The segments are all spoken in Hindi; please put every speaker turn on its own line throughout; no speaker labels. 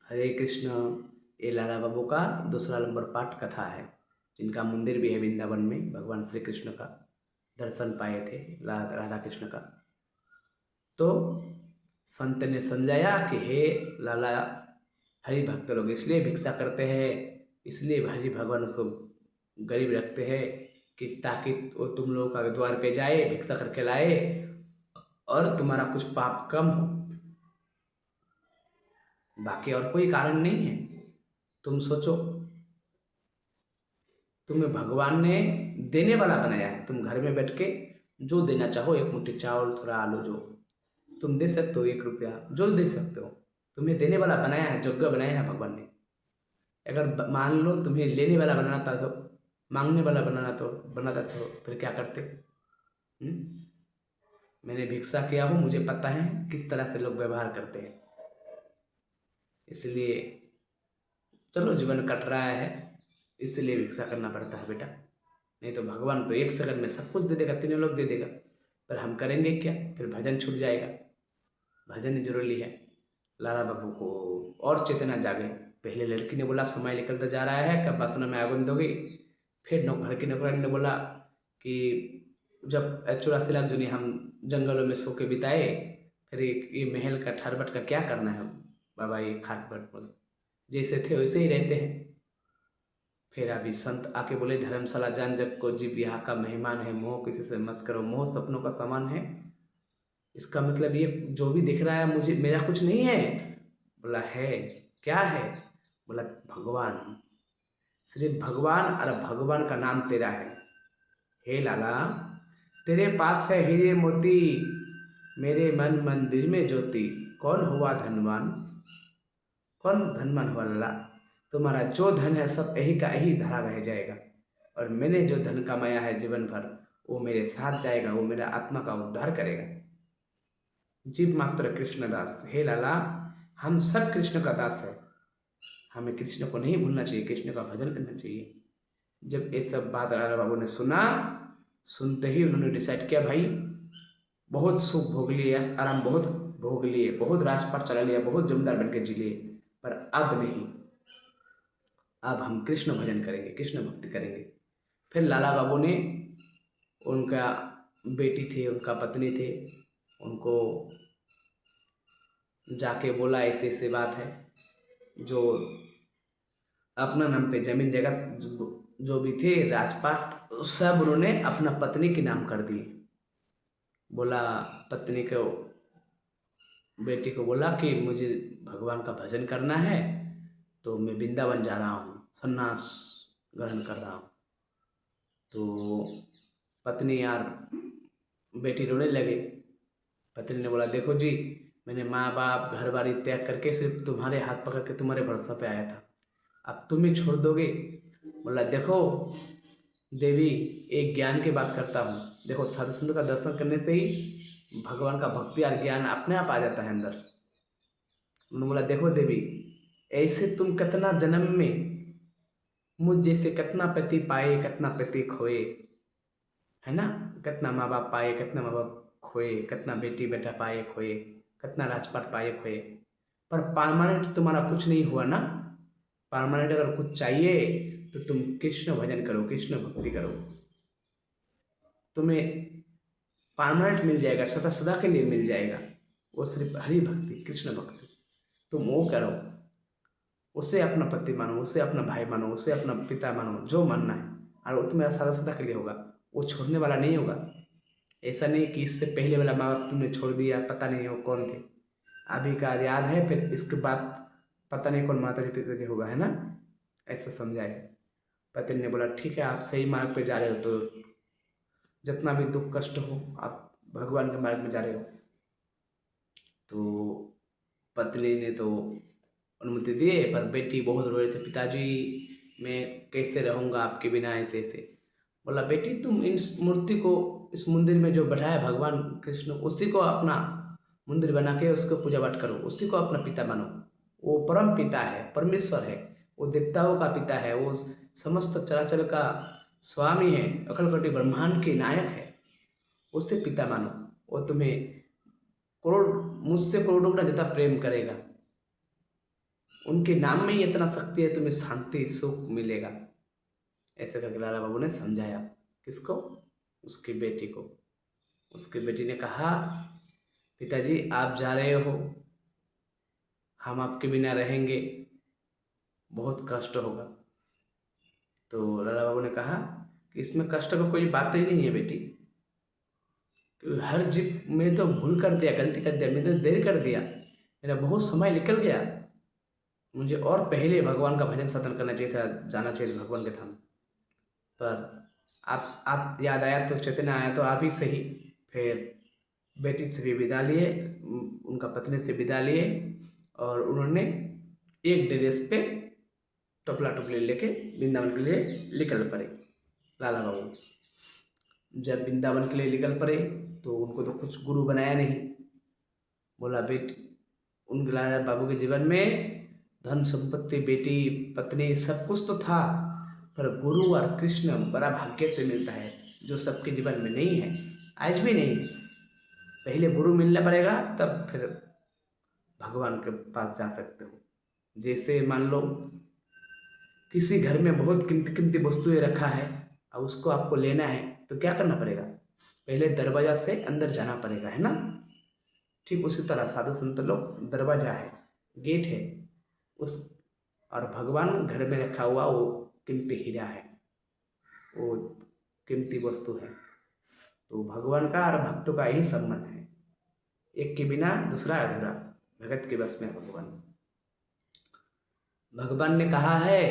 हरे कृष्ण। ये लाला बाबू का दूसरा नंबर पाठ कथा है, जिनका मंदिर भी है वृंदावन में। भगवान श्री कृष्ण का दर्शन पाए थे, राधा कृष्ण का। तो संत ने समझाया कि हे लाला, हरि भक्त लोग इसलिए भिक्षा करते हैं, इसलिए हरि भगवान उसको गरीब रखते हैं कि ताकि वो तुम लोगों का द्वार पे जाए, भिक्षा करके लाए और तुम्हारा कुछ पाप कम हो। बाकी और कोई कारण नहीं है। तुम सोचो, तुम्हें भगवान ने देने वाला बनाया है। तुम घर में बैठ के जो देना चाहो, एक मुट्ठी चावल, थोड़ा आलू, जो तुम दे सकते हो, 1 रुपया जो दे सकते हो। तुम्हें देने वाला बनाया है, योग्य बनाया है भगवान ने। अगर मान लो तुम्हें लेने वाला बनाना था, तो मांगने वाला बनाता तो फिर क्या करते? हम्म? मैंने भिक्षा किया हूँ, मुझे पता है किस तरह से लोग व्यवहार करते हैं। इसलिए चलो, जीवन कट रहा है, इसलिए भिक्षा करना पड़ता है बेटा। नहीं तो भगवान तो 1 सेकंड में सब कुछ दे देगा, तीनों लोग दे देगा। पर हम करेंगे क्या? फिर भजन छूट जाएगा। भजन जरूरी है। लाला बाबू को और चेतना जागे। पहले लड़की ने बोला समय निकलता जा रहा है, कब वासना में आগুন दोगी। फिर घर की नौकरानी ने बोला कि जब 84 लाख दुनिया हम जंगलों में सो के बिताए, फिर ये महल का ठरबट का क्या करना है बाबा, ये खाट बट पर जैसे थे वैसे ही रहते हैं। फिर अभी संत आके बोले, धर्मशाला जान जग को जीव यहाँ का मेहमान है, मोह किसी से मत करो, मोह सपनों का समान है। इसका मतलब ये जो भी दिख रहा है मुझे, मेरा कुछ नहीं है। बोला है, क्या है? बोला भगवान, सिर्फ भगवान, और भगवान का नाम तेरा है। हे लाला, तेरे पास है हीरे मोती, मेरे मन मंदिर में ज्योति। कौन हुआ धनवान? कौन धनवान हुआ लाला? तुम्हारा जो धन है सब यही का यही धरा रह जाएगा, और मैंने जो धन कमाया है जीवन भर, वो मेरे साथ जाएगा, वो मेरा आत्मा का उद्धार करेगा। जीव मात्र कृष्ण दास। हे लाला, हम सब कृष्ण का दास है। हमें कृष्ण को नहीं भूलना चाहिए, कृष्ण का भजन करना चाहिए। जब ये सब बात लाला बाबू ने सुना, सुनते ही उन्होंने डिसाइड किया, भाई बहुत सुख भोग लिए, यश आराम बहुत भोग लिए, बहुत राजपाट चला लिया, बहुत जमींदार बन के जी लिए, पर अब नहीं। अब हम कृष्ण भजन करेंगे, कृष्ण भक्ति करेंगे। फिर लाला बाबू ने, उनका बेटी थी, उनका पत्नी थे, उनको जाके बोला ऐसे ऐसे बात है। जो अपना नाम पे जमीन जगह जो भी थे राजपाट, सब उन्होंने अपना पत्नी के नाम कर दिए। बोला पत्नी को, बेटी को बोला कि मुझे भगवान का भजन करना है, तो मैं वृंदावन जा रहा हूँ, संन्यास ग्रहण कर रहा हूँ। तो पत्नी यार, बेटी रोने लगे। पत्नी ने बोला, देखो जी, मैंने माँ बाप घर बारी त्याग करके सिर्फ तुम्हारे हाथ पकड़ के तुम्हारे भरोसा पे आया था, अब तुम ही छोड़ दोगे? बोला, देखो देवी, एक ज्ञान की बात करता हूँ। देखो, साधु संत का दर्शन करने से ही भगवान का भक्ति और ज्ञान अपने आप आ जाता है अंदर। उन्होंने बोला, देखो देवी, ऐसे तुम कितना जन्म में मुझ जैसे कितना पति पाए, कितना पति खोए, है ना? कितना माँ बाप पाए, कितना माँ बाप खोए, कितना बेटी बेटा पाए खोए, कितना राजपाट पाए खोए, पर परमानेंट तुम्हारा कुछ नहीं हुआ ना। परमानेंट अगर कुछ चाहिए तो तुम कृष्ण भजन करो, कृष्ण भक्ति करो, तुम्हें परमानेंट मिल जाएगा, सदा सदा के लिए मिल जाएगा। वो सिर्फ हरि भक्ति, कृष्ण भक्ति, तुम वो करो। उसे अपना पति मानो, उसे अपना भाई मानो, उसे अपना पिता मानो, जो मानना है, और वो तुम्हारा सदा सदा के लिए होगा। वो छोड़ने वाला नहीं होगा। ऐसा नहीं कि इससे पहले वाला माँ बाप तुमने छोड़ दिया, पता नहीं वो कौन थे, अभी का याद है, फिर इसके बाद पता नहीं कौन माता जी पिता जी होगा, है ना? ऐसा समझाए। पति ने बोला, ठीक है, आप सही मार्ग पे जा रहे हो, तो जितना भी दुख कष्ट हो, आप भगवान के मार्ग में जा रहे हो। तो पत्नी ने तो अनुमति दिए, पर बेटी बहुत रो रही थी, पिताजी मैं कैसे रहूँगा आपके बिना, ऐसे ऐसे। बोला, बेटी तुम इस मूर्ति को, इस मंदिर में जो बैठाया भगवान कृष्ण, उसी को अपना मंदिर बना के उसको पूजा पाठ करो, उसी को अपना पिता मानो। वो परम पिता है, परमेश्वर है, वो देवताओं का पिता है, वो समस्त चराचर का स्वामी है, अखिल कोटि ब्रह्मांड के नायक है। उससे पिता मानो, वो तुम्हें करोड़, मुझसे करोड़ों गुना ज़्यादा प्रेम करेगा। उनके नाम में ही इतना शक्ति है, तुम्हें शांति सुख मिलेगा। ऐसे करके लाला बाबू ने समझाया। किसको? उसकी बेटी को। उसकी बेटी ने कहा, पिताजी आप जा रहे हो, हम आपके बिना रहेंगे, बहुत कष्ट होगा। तो लाला बाबू ने कहा कि इसमें कष्ट का कोई बात ही नहीं है बेटी, क्योंकि हर जीव में तो भूल कर दिया, गलती कर दिया, मैंने तो देर कर दिया, मेरा बहुत समय निकल गया, मुझे और पहले भगवान का भजन साधन करना चाहिए था, जाना चाहिए था भगवान के धाम। पर आप याद आया तो चेतना आया तो आप ही सही। फिर बेटी से भी विदा लिए, उनका पत्नी से विदा लिए, और उन्होंने एक ड्रेस पे टोपला टोपली लेके वृंदावन के लिए निकल पड़े। लाला बाबू जब वृंदावन के लिए निकल पड़े तो उनको तो कुछ गुरु बनाया नहीं। बोला बेटी, उन लाला बाबू के जीवन में धन संपत्ति, बेटी पत्नी सब कुछ तो था, पर गुरु और कृष्ण बड़ा भाग्य से मिलता है, जो सबके जीवन में नहीं है, आज भी नहीं। पहले गुरु मिलना पड़ेगा, तब फिर भगवान के पास जा सकते हो। जैसे मान लो किसी घर में बहुत कीमती कीमती वस्तुएं रखा है, अब उसको आपको लेना है तो क्या करना पड़ेगा? पहले दरवाजा से अंदर जाना पड़ेगा, है ना। ठीक उसी तरह साधु संत लोग दरवाजा है, गेट है उस, और भगवान घर में रखा हुआ वो कीमती हीरा है, वो कीमती वस्तु है। तो भगवान का और भक्तों का यही संबंध है, एक के बिना दूसरा अधूरा, भगत के बस में भगवान। भगवान ने कहा है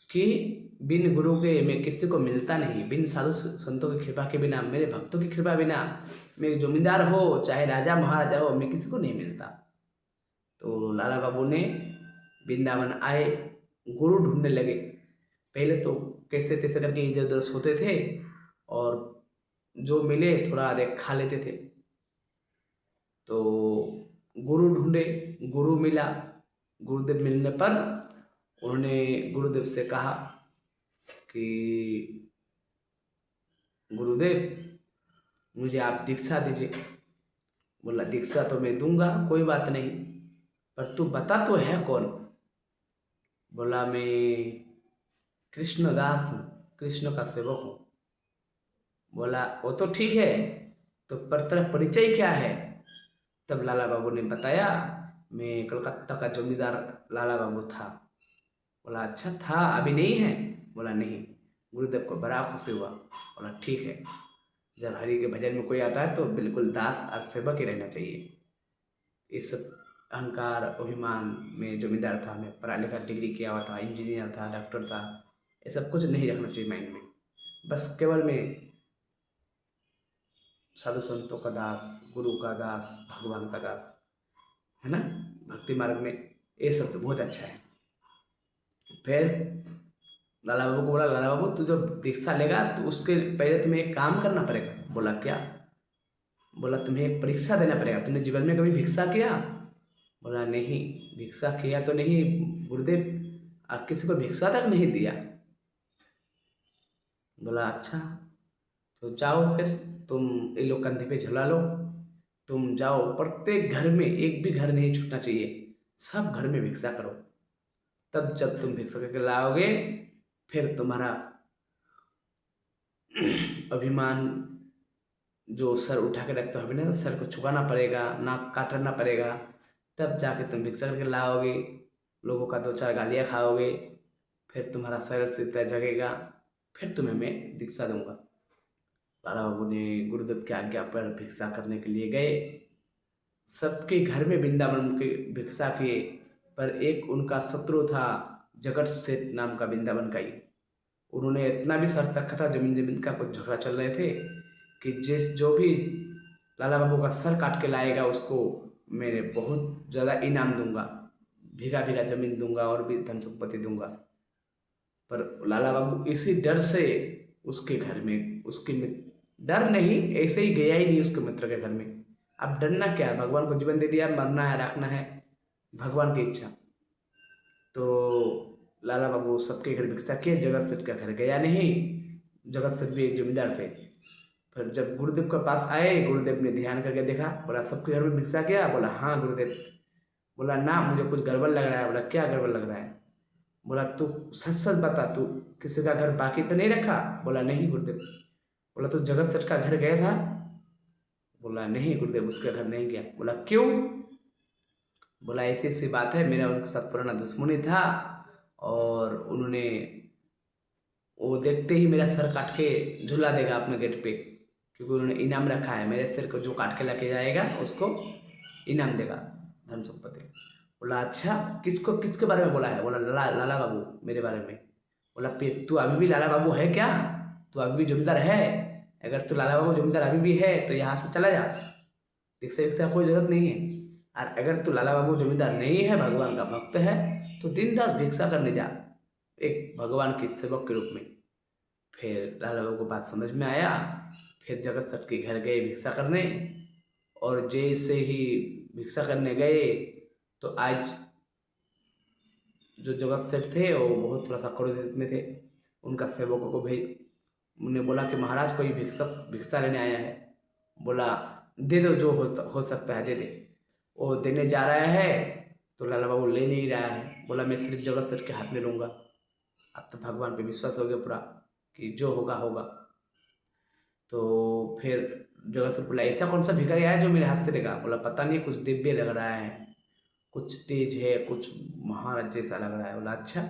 कि बिन गुरु के मैं किसी को मिलता नहीं, बिन साधु संतों की कृपा के बिना, मेरे भक्तों की कृपा बिना, मैं जमींदार हो चाहे राजा महाराजा हो, मैं किसी को नहीं मिलता। तो लाला बाबू ने वृंदावन आए, गुरु ढूंढने लगे। पहले तो कैसे तैसे करके इधर उधर सोते थे, और जो मिले थोड़ा देख खा लेते थे। तो गुरु ढूंढे, गुरु मिला। गुरुदेव मिलने पर उन्होंने गुरुदेव से कहा कि गुरुदेव मुझे आप दीक्षा दीजिए। बोला दीक्षा तो मैं दूंगा, कोई बात नहीं, पर तू बता तो है कौन? बोला मैं कृष्णदास हूँ, कृष्ण का सेवक हूँ। बोला वो तो ठीक है, तो पर तेरा परिचय क्या है? तब लाला बाबू ने बताया, मैं कलकत्ता का जमींदार लाला बाबू था। बोला अच्छा था, अभी नहीं है? बोला नहीं। गुरुदेव को बड़ा खुशी हुआ। बोला ठीक है, जब हरि के भजन में कोई आता है तो बिल्कुल दास और सेवक ही रहना चाहिए। इस अहंकार अभिमान में जमींदार था, मैं पढ़ा लिखा डिग्री किया हुआ था, इंजीनियर था, डॉक्टर था, ये सब कुछ नहीं रखना चाहिए माइंड में। बस केवल मैं साधु संतों का दास, गुरु का दास, भगवान का दास, है ना। भक्ति मार्ग में ये सब तो बहुत अच्छा है। फिर लाला बाबू को बोला, लाला बाबू तू जब दीक्षा लेगा तो उसके पहले तुम्हें एक काम करना पड़ेगा। बोला क्या? बोला तुम्हें एक परीक्षा देना पड़ेगा। तुमने जीवन में कभी भिक्षा किया? बोला नहीं, भिक्षा किया तो नहीं गुरुदेव, आप किसी को भिक्षा तक नहीं दिया। बोला अच्छा, तो जाओ फिर, तुम ये लोग कंधे पे झुला लो, तुम जाओ, प्रत्येक घर में एक भी घर नहीं छूटना चाहिए, सब घर में भिक्षा करो। तब जब तुम भिक्षा करके लाओगे, फिर तुम्हारा अभिमान जो सर उठा के रखते हो, ना सर को झुकाना पड़ेगा, नाक काटना पड़ेगा, तब जाके तुम भिक्षा करके लाओगे, लोगों का दो चार गालियाँ खाओगे, फिर तुम्हारा शरीर से जगेगा, फिर तुम्हें मैं दीक्षा दूंगा। लाला बाबू ने गुरुदेव की आज्ञा पर भिक्षा करने के लिए गए। सबके घर में वृंदावन के भिक्षा किए, पर एक उनका शत्रु था, जगत सेठ नाम का, वृंदावन का ही। उन्होंने इतना भी शर्त रखा था, जमीन जमीन का कुछ झगड़ा चल रहे थे, कि जो भी लाला बाबू का सर काट के लाएगा उसको मैं बहुत ज़्यादा इनाम दूंगा, भीगा भीगा जमीन दूंगा और भी धन संपत्ति दूंगा। पर लाला बाबू इसी डर से उसके घर में, उसके डर नहीं, ऐसे ही गया ही नहीं उसके मित्र के घर में। अब डरना क्या है, भगवान को जीवन दे दिया, मरना है रखना है, भगवान की इच्छा। तो लाला बाबू सबके घर भिक्षा किए, जगत सेठ का घर गया नहीं। जगत सेठ भी एक जमींदार थे। फिर जब गुरुदेव के पास आए, गुरुदेव ने ध्यान करके देखा, बोला सबके घर में भिक्षा किया? बोला हाँ गुरुदेव। बोला ना, मुझे कुछ गड़बड़ लग रहा है। बोला क्या गड़बड़ लग रहा है? बोला तू सच सच बता, तू किसी का घर बाकी तो नहीं रखा? बोला नहीं गुरुदेव। बोला तू जगत सेठ का घर गया था? बोला नहीं गुरुदेव, उसके घर नहीं गया। बोला क्यों? बोला ऐसी ऐसी बात है, मेरा उनके साथ पुराना दुश्मनी था और उन्होंने, वो देखते ही मेरा सर काट के झुला देगा अपने गेट पे, क्योंकि उन्होंने इनाम रखा है, मेरे सिर को जो काट के लेके जाएगा उसको इनाम देगा, धन संपत्ति। बोला अच्छा, किसको, किसके बारे में बोला है? बोला लाला बाबू मेरे बारे में। बोला तू अभी भी लाला बाबू है क्या? तू अभी भी जमींदार है? अगर तू लाला बाबू जमींदार अभी भी है तो यहाँ से चला जा, दीक्षा वीक्षा कोई जरूरत नहीं है। और अगर तू लाला बाबू जमींदार नहीं है, भगवान का भक्त है, तो दिन दास भिक्षा करने जा, एक भगवान के सेवक के रूप में। फिर लाला बाबू को बात समझ में आया। फिर जगत सेठ के घर गए भिक्षा करने, और जैसे ही भिक्षा करने गए तो आज जो जगत सेठ थे वो बहुत थोड़ा सा क्रोधित में थे। उनका सेवकों को भेज, उन्हें बोला कि महाराज कोई भिक्षा लेने आया है। बोला दे दो, जो हो सकता है दे दे। वो देने जा रहा है तो लाला बाबू ले नहीं रहा है। बोला मैं सिर्फ जगत सेठ के हाथ में लूँगा। अब तो भगवान पे विश्वास हो गया पूरा कि जो होगा होगा। तो फिर जगत सेठ बोला ऐसा कौन सा भिखारी आया जो मेरे हाथ से लेगा? बोला पता नहीं, कुछ दिव्य लग रहा है, कुछ तेज है, कुछ महाराज जैसा लग रहा है। बोला अच्छा।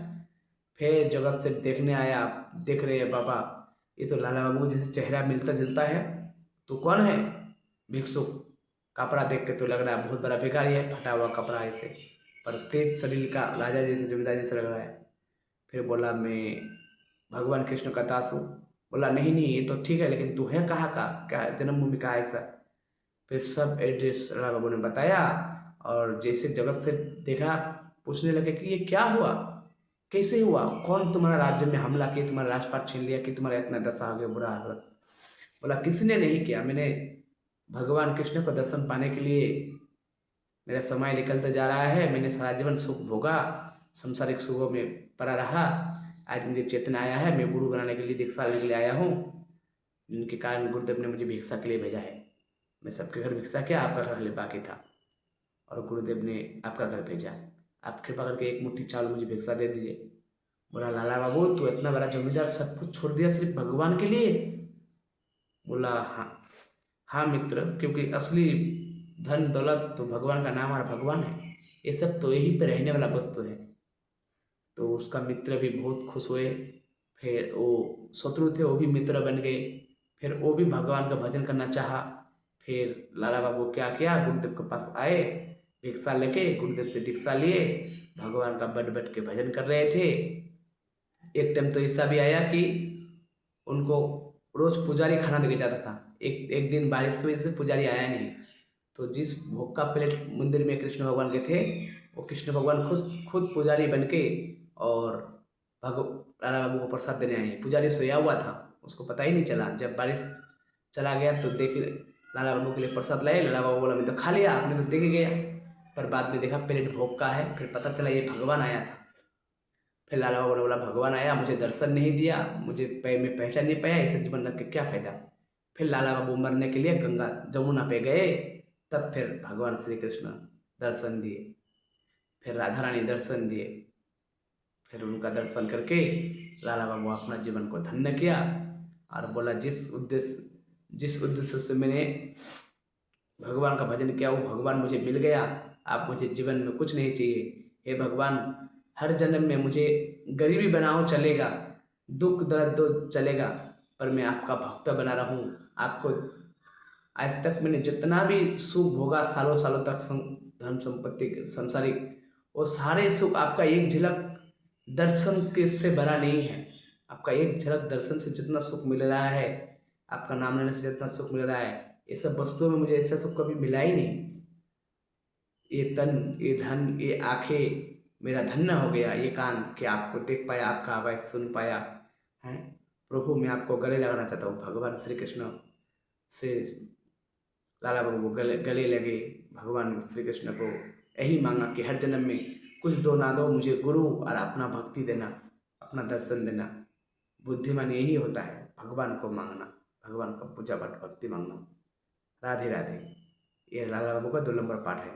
फिर जगत सेठ देखने आया, देख रहे हैं बाबा ये तो लाला बाबू जैसे चेहरा मिलता जुलता है, तो कौन है? भिक्षुक। कपड़ा देख के तो लग रहा है बहुत बड़ा भिखारी है, फटा हुआ कपड़ा ऐसे, पर तेज शरीर का, राजा जैसे जमींदार जैसा लग रहा है। फिर बोला मैं भगवान कृष्ण का दास हूँ। बोला नहीं नहीं ये तो ठीक है, लेकिन तू है कहाँ का, क्या जन्मभूमि कहाँ है ऐसा? फिर सब एड्रेस राणा बाबू ने बताया। और जैसे जगत से देखा, पूछने लगे कि ये क्या हुआ, कैसे हुआ, कौन तुम्हारा राज्य में हमला किया, तुम्हारा राजपाट छीन लिया कि तुम्हारा इतना दशा हो गया, बुरा हालत? बोला किसने नहीं किया, मैंने भगवान कृष्ण को दर्शन पाने के लिए मेरा समय निकलता जा रहा है, मैंने सारा जीवन सुख भोगा, संसारिक सुखों में पड़ा रहा। आज मुझे चेतना आया है, मैं गुरु बनाने के लिए, दीक्षा लेने के लिए आया हूँ, जिनके कारण गुरुदेव ने मुझे भिक्षा के लिए भेजा है। मैं सबके घर भिक्षा किया, आपका घर ले बाकी था, और गुरुदेव ने आपका घर भेजा। आप कृपा करके एक मुट्ठी चावल मुझे भिक्षा दे दीजिए। बोला लाला बाबू तू इतना बड़ा जमींदार सब कुछ छोड़ दिया सिर्फ भगवान के लिए? बोला हाँ, हाँ मित्र, क्योंकि असली धन दौलत तो भगवान का नाम और भगवान है, ये सब तो यहीं पे रहने वाला वस्तु है। तो उसका मित्र भी बहुत खुश हुए। फिर वो शत्रु थे वो भी मित्र बन गए। फिर वो भी भगवान का भजन करना चाहा। फिर लाला बाबू क्या किया, गुरुदेव के पास आए, भिक्षा लेके गुरुदेव से दीक्षा लिए, भगवान का बैठ बैठ के भजन कर रहे थे। एक टाइम तो ऐसा भी आया कि उनको रोज पुजारी खाना देके जाता था। एक एक दिन बारिश की वजह से पुजारी आया नहीं, तो जिस भोग का प्लेट मंदिर में कृष्ण भगवान के थे, वो कृष्ण भगवान खुद पुजारी बन के और भगव राणा बाबू को प्रसाद देने आए। पुजारी सोया हुआ था, उसको पता ही नहीं चला। जब बारिश चला गया तो देख लाला बाबू के लिए प्रसाद लाए। लाला बाबू बोला मैं तो खा लिया, आपने तो दे के गया। पर बाद में देखा प्लेट भोग का है, फिर पता चला ये भगवान आया था। फिर लाला बाबू ने बोला भगवान आया, मुझे दर्शन नहीं दिया, मुझे मैं पहचान नहीं पाया, इसे जीवन रख के क्या फायदा। फिर लाला बाबू मरने के लिए गंगा जमुना पे गए, तब फिर भगवान श्री कृष्ण दर्शन दिए, फिर राधा रानी दर्शन दिए। फिर उनका दर्शन करके लाला बाबू अपना जीवन को धन्य किया और बोला जिस उद्देश्य से मैंने भगवान का भजन किया वो भगवान मुझे मिल गया। आप मुझे जीवन में कुछ नहीं चाहिए, हे भगवान हर जन्म में मुझे गरीबी बनाओ चलेगा, दुख दर्द दो चलेगा, पर मैं आपका भक्त बना रहूं। आपको आज तक मैंने जितना भी सुख भोगा, सालों सालों तक धन संपत्ति संसारिक, वो सारे सुख आपका एक झलक दर्शन के से बड़ा नहीं है। आपका एक झलक दर्शन से जितना सुख मिल रहा है, आपका नाम लेने से जितना सुख मिल रहा है, ये सब वस्तुओं में मुझे ऐसा सुख कभी मिला ही नहीं। ये तन, ये धन, ये आंखें मेरा धन्य हो गया, ये कान कि आपको देख पाया, आपका आवाज़ सुन पाया है। प्रभु मैं आपको गले लगाना चाहता हूँ। भगवान श्री कृष्ण से लाला बाबू को गले लगे, भगवान श्री कृष्ण को यही मांगा कि हर जन्म में कुछ दो ना दो, मुझे गुरु और अपना भक्ति देना, अपना दर्शन देना। बुद्धिमान यही होता है, भगवान को मांगना, भगवान का पूजा पाठ भक्ति मांगना। राधे राधे। ये लाला बाबू का 2 नंबर पाठ है।